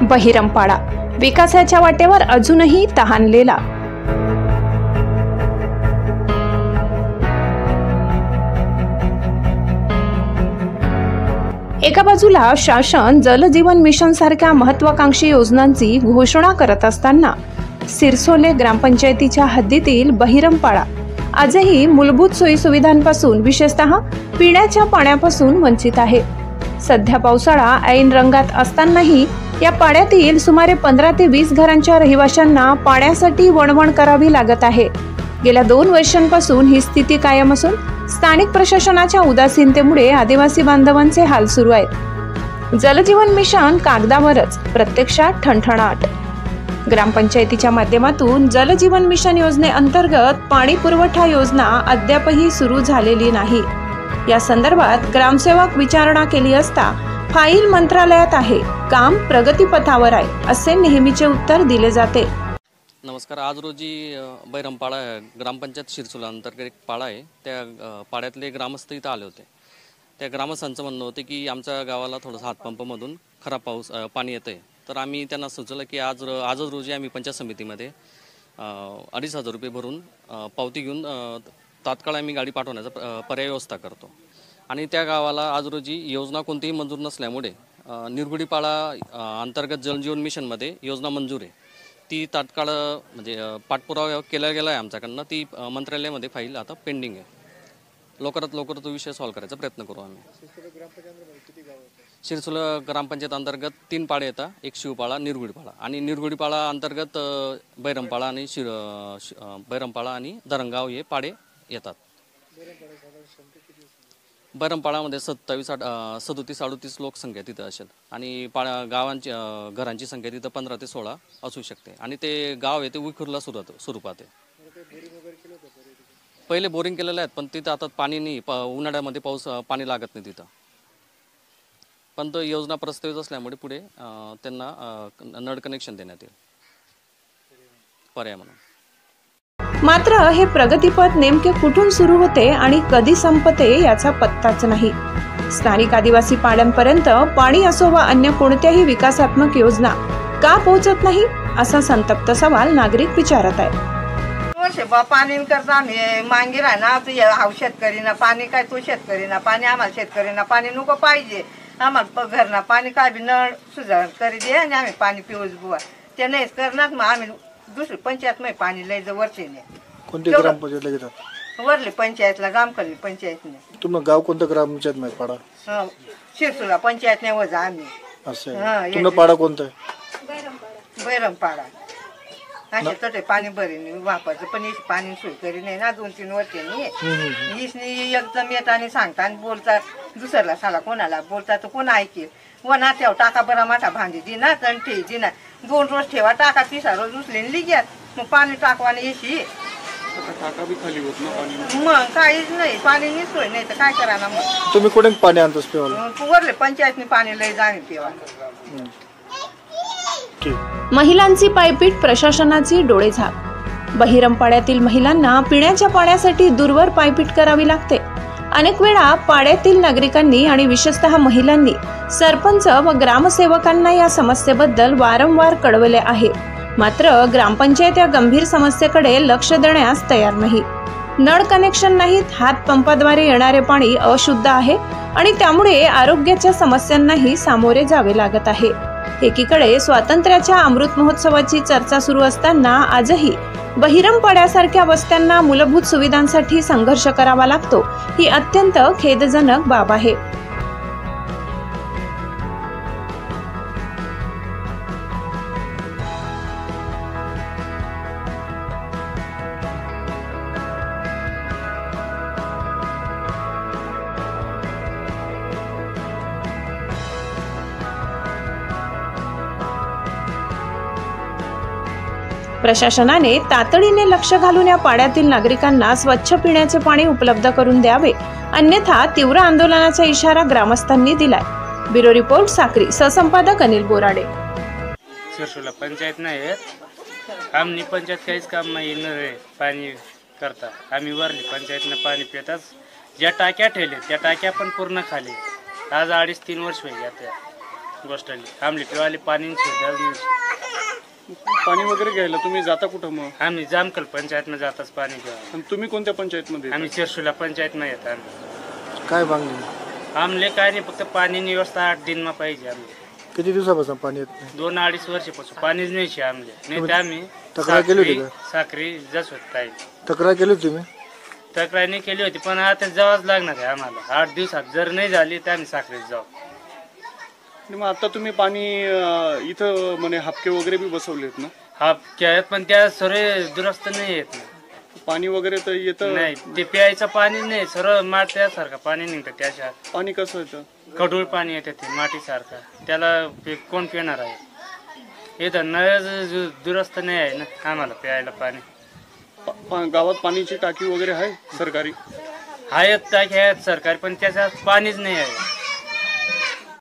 बहिरमपाडा विकासाच्या वाटेवर अजूनही तहानलेला। एका बाजूला शासन जल जीवन मिशन सारख्या महत्त्वाकांक्षी योजनांची घोषणा करत असताना सिरसोले ग्रामपंचायतीच्या हद्दीतील बहिरमपाडा आजही मूलभूत सोयीसुविधांपासून विशेषतः पिण्याच्या पाण्यापासून वंचित आहे। सध्या पावसाळा ऐन रंगात असतानाही या पाड्यातील सुमारे 15 ते 20 घरांच्या रहिवाशांना पाण्यासाठी वणवण करावी लागत आहे। गेल्या 2 वर्षांपासून ही स्थिती कायम असून स्थानिक प्रशासनाच्या उदासीनतेमुळे आदिवासी बांधवांचे हाल सुरू आहेत। जलजीवन मिशन कागदावरच, प्रत्यक्षात ठणठणाट। ग्रामपंचायतीच्या माध्यमातून जलजीवन मिशन योजनेअंतर्गत पाणी पुरवठा योजना अद्यापही सुरू झालेली नाही। या संदर्भात ग्रामसेवक विचारणा केली असता फाईल मंत्रालयात आहे, काम प्रगतीपथावर आहे असे नेहमीचे उत्तर दिले जाते। नमस्कार। आज रोजी बहिरमपाडा ग्रामपंचायत सिरसोला अंतर्गत एक पाडा आहे, त्या पाड्यातले ग्रामस्थ इथं आले होते। त्या ग्रामस्थांचं म्हणणं होतं की आमच्या गावाला थोडंसं हातपंपमधून खराब पाणी येतंय। तर आम्ही त्यांना सुचवलं की आजच रोजी आम्ही पंचायत समितीमध्ये 2,500 रुपये भरून पावती घेऊन तात्काळ आम्ही गाडी पाठवण्याचा पर्याय व्यवस्था करतो। आणि त्या गावाला आज रोजी योजना कोणतीही मंजूर नसल्यामुळे निरगुडीपाडा अंतर्गत जलजीवन मिशनमध्ये योजना मंजूर आहे, ती तात्काळ म्हणजे पाठपुरावा केला गेला आहे आमच्याकडनं। ती मंत्रालयामध्ये फाईल आता पेंडिंग आहे। लवकरात लवकर तो विषय सॉल्व्ह करायचा प्रयत्न करू आम्ही। सिरसोला ग्रामपंचायत अंतर्गत 3 पाडे येतात, एक शिवपाडा, निरगुडीपाडा आणि निरगुडीपाडा अंतर्गत बहिरमपाडा आणि बहिरमपाडा आणि दरंगाव हे पाडे येतात। बहिरमपाडामध्ये 37-38 लोकसंख्या तिथं असेल आणि गावांची घरांची संख्या तिथं 15 ते 16 असू शकते। आणि ते गाव आहे ते विखुरला स्वरूपात आहे। पहिले बोरिंग केलेले आहेत, पण तिथं आता पाणी नाही, उन्हाळ्यामध्ये पाणी लागत नाही तिथं। पण तो योजना प्रस्तावित असल्यामुळे पुढे त्यांना नळ कनेक्शन देण्यात येईल पर्याय म्हणून। मात्र हे प्रगतीपथ नेमके कुठून सुरू होते आणि कधी संपते याचा पत्ताच नाही। स्थानिक आदिवासी पाड्यांपर्यंत पाणी असो वा अन्य कोणत्याही विकासात्मक योजना का पोहोचत नाही असा संतप्त सवाल नागरिक विचारत आहेत। पाणी करता मांगी राहणार तू शेतकरी ना पाणी काय, तू शेतकरी ना पाणी, आम्हाला शेतकरी ना पाणी नको पाहिजे। आम्हाला घरना पाणी काय बी नळ सुधार करी दे आणि आम्ही पाणी पिऊच बुवा, ते नाहीच करणार। मग आम्ही दुसरी पंचायत मध्ये पाणी लय वरचेने। कोणती ग्रामपंचायतला घेतात? वरली पंचायतला, गामखल्ली पंचायतने। तुम्हाला गाव कोणतं ग्रामपंचायत मध्ये पाडा? सिरसोला पंचायतने वजा आम्ही। असं तुम्हाला पाडा कोणता आहे? बहिरमपाडा। असे तटे पाणी बरे वापरचं, पण पाणी सोय करी नाही ना 2-3 वर्षांनी। एकदम येत आणि सांगता आणि बोलतात दुसऱ्याला, साला कोणाला बोलतात तर कोण ऐकेल। वना ठेव टाका बरा माठा भांडी दिना तंठी दिना, 2 रोज ठेवा टाका, 3 रोज उचलेन लिग्यात, मग पाणी टाकवाने येशी मग काहीच नाही, पाणी नाही सोय नाही तर काय करा ना। मग तुम्ही कुठे पाणी आणतोस पिवायला? वरले पंचायतने पाणी लय जाणे पिवा। महिलांची पायपीट, प्रशासनाची डोळेझाक। बहिरमपाड्यातील महिलांना पिण्याच्या पाण्यासाठी दूरवर पायपीट करावी लागते। अनेक वेळा पाड्यातील नागरिकांनी आणि विशेषतः महिलांनी सरपंच व ग्रामसेवकांना या समस्येबद्दल वारंवार कळवले आहे, मात्र ग्रामपंचायत या गंभीर समस्येकडे लक्ष देण्यास तयार नाही। नळ कनेक्शन नाहीत, हातपंपाद्वारे येणारे पाणी अशुद्ध आहे आणि त्यामुळे आरोग्याच्या समस्यांनाही सामोरे जावे लागत आहे। एकीकडे स्वातंत्र्याच्या अमृत महोत्सवाची चर्चा सुरू असताना आजही बहिरमपाड्यासारख्या वस्त्यांना मूलभूत सुविधांसाठी संघर्ष करावा लागतो, ही अत्यंत खेदजनक बाब आहे। प्रशासनाने तातडीने लक्ष घालून या पाड्यातील नागरिकांना स्वच्छ पिण्याचे पाणी उपलब्ध करून द्यावे, अन्यथा तीव्र आंदोलनाचा इशारा ग्रामस्थांनी दिलाय। Bureau report, Sakri. सहसंपादक अनिल बोराडे। सिरसोला पंचायत नाही, आमनी पंचायत काहीच काम नाही पाणी करता। आम्ही वरली पंचायतनं पाणी पितात, ज्या टाक्या ठेवले त्या टाक्या पण पूर्ण खाली। आज 2.5-3 वर्ष होई जाते। गोष्ट आमली पिवाली पाणी सुद्धा पाणी वगैरे घ्यायला तुम्ही जाता कुठं मग? आम्ही जामकल पंचायतनं जाताच पाणी घ्या. आणि तुम्ही कोणत्या पंचायतमध्ये येता? आम्ही शिरसुला पंचायतनं येत आम्ही. काय मागणी? आमले काय नाही, फक्त पाण्याची व्यवस्था 8 दिनमा पाहिजे. आम्ही किती दिवसापासून पाणी येत नाही? 2-2.5 वर्षापासून पाणीच नाही आमले. नाही तर आम्ही तक्रार केली होती का? साखरी जस होत काय तक्रार केली होती तुम्ही? तक्रार नाही केली होती, पण आता जावंच लागणार आहे आम्हाला. 8 दिवसात जर नाही झाली तर आम्ही साखरेत जाऊ. आणि मग आता तुम्ही पाणी इथं म्हणे हापके वगैरे बी बसवलेत ना? हा काय, पण त्या सर्व दुरुस्त नाही येत ना. पाणी वगैरे तर येतं नाही, ते प्यायचं पाणी नाही, सरळ माठ्यासारखं पाणी निघतं. त्याच्या पाणी कसं येतं? कडूळ पाणी येते ते मातीसारखं. त्याला कोण पिणार आहे? इथं नळ दुरुस्त नाही आहे ना आम्हाला प्यायला पाणी. गावात पाण्याची टाकी वगैरे आहे सरकारी? आहेत टाकी आहेत सरकारी, पण त्याच्यात पाणीच नाही आहे.